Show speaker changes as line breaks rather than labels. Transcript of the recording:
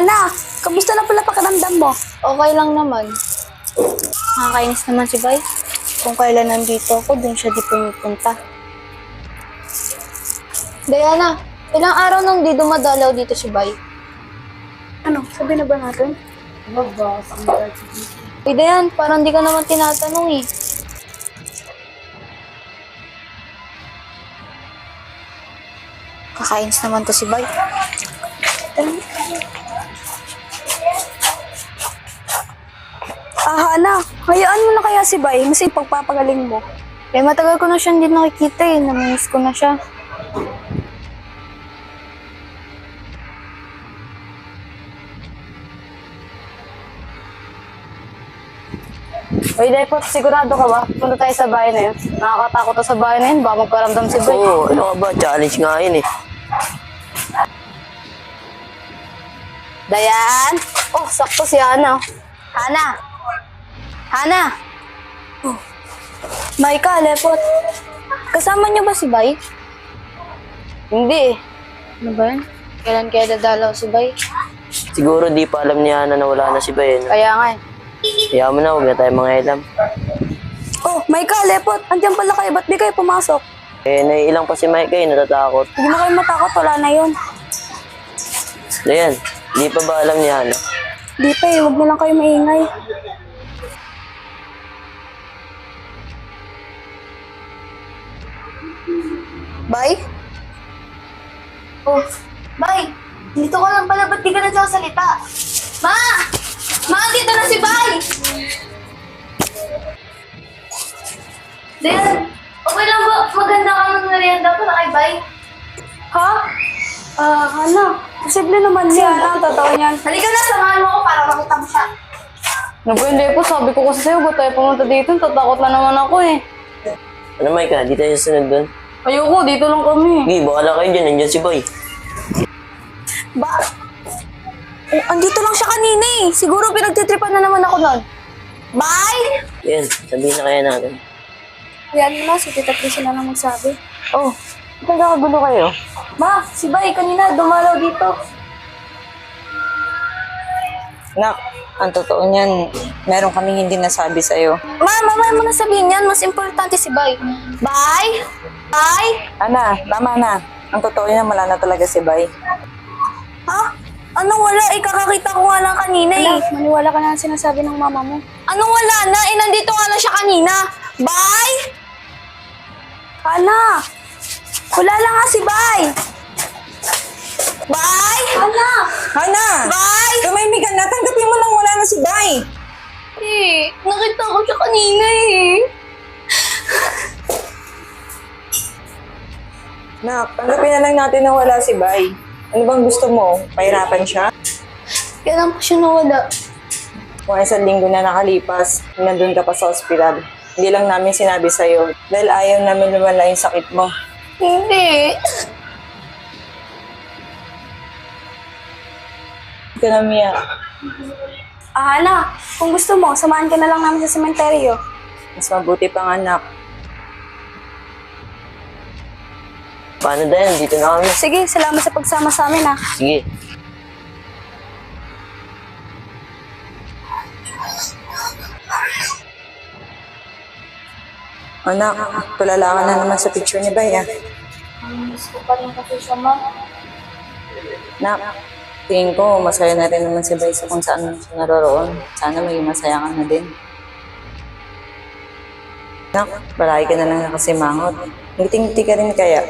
Hana, kamusta na pala pakiramdam mo?
Okay lang naman. Nakakainis naman si Bay. Kung kailan nandito ako, dun siya di pumupunta. Diana, ilang araw nang di dumadalaw dito si Bay?
Ano, sabi na ba natin?
Uy, Dayan, parang di ka naman tinatanong eh. Kakainis naman to si Bay.
Hana, hayaan mo na kaya si Bay, mas ipagpapagaling mo.
Eh, matagal ko na siya hindi nakikita eh. Namimiss ko na siya. Uy, Depot, sigurado ka ba? Punta tayo sa bahay na yun. Nakakatakot to sa bahay na yun. Baka magparamdam si Bay.
Oo, ano ka ba? Challenge nga yun eh.
Dayan! Oh, sakto si Hana. Hana! Hana!
Maika, Lepot, kasama niyo ba si Bay?
Hindi eh. Ano ba yun? Kailan kaya dadalaw si Bay?
Siguro di pa alam niya na nawala na si Bayan.
Kaya nga eh.
Kaya mo na, huwag na tayo mga ilam.
Oh, Maika, Lepot, andiyan pala kayo, ba't di kayo pumasok?
Eh, naiilang pa si Mike eh, natatakot.
Hindi na kayo matakot, wala na yun.
Dayan, di pa ba alam niya ano?
Di pa eh, huwag na lang kayo maingay.
Bay? Oh, Bay! Dito ka lang pala, ba't di ka nagsasalita? Ma! Ma, dito na si Bay! Dayan, okay lang ba? Maganda ka mag-merienda para kay Bay?
Ha? Hana, posible naman si Hana, ang totoo niyan.
Halika na, samahan mo ako para makita mo siya.
Naku, hindi po. Sabi ko kasi sa'yo, ba't tayo pumunta dito? Tatakot na naman ako eh.
Ano Mike di tayo susunod doon?
Ayoko, dito lang kami.
Sige, bakala kayo dyan, nandyan si Boy.
Ba? Oh, andito lang siya kanina eh. Siguro pinagtitripan na naman ako nun. Bye!
Yan, sabihin na kaya natin.
Yan mo na, si Tita Tricia na lang magsabi.
Oh, nagkakagulo kayo.
Ma, si Bay kanina dumalaw dito.
Nak, ang totoo niyan, meron kaming hindi nasabi sa'yo.
Ma, mamaya mo na sabihin yan. Mas importante si Bay. Bay? Bay?
Ana, tama na. Ang totoo niyan, wala na talaga si Bay.
Ha? Anong wala? Eh, kakakita ko nga lang kanina eh. Anak, maniwala ka na sa sinasabi ng mama mo. Anong wala na? Eh, nandito nga lang siya kanina. Bay? Ana! Wala lang nga si Bay! Bay? Ana!
Hana!
Bay?
Tumahimik ka na, tanggapin mo nang wala na si Bay.
Eh, nakita ko siya kanina eh.
Nak, tanggapin na lang natin na wala si Bay. Ano bang gusto mo? Pahirapan siya?
Kailan pa siya nawala?
Kung 1 linggo na nakalipas, nandun ka pa sa ospital. Hindi lang namin sinabi sa'yo dahil ayaw namin lumala yung sakit mo.
Hindi.
Hindi ka na umiyak.
Ana, kung gusto mo, samahan ka na lang namin sa sementeryo.
Mas mabuti pang anak.
Paano Dayan, dito na kami.
Sige, salamat sa pagsama sa amin ha.
Sige.
Anak, tulala ka na naman sa picture ni Bay, ah.
Miss ko pa rin kasi siya, Ma.
Nak, tingin ko masaya na rin naman si Bay sa kung saan siya naroroon. Sana maging masaya ka na din. Nak, palagi ka na lang nakasimangot. Ngiting-ngiti ka rin kaya.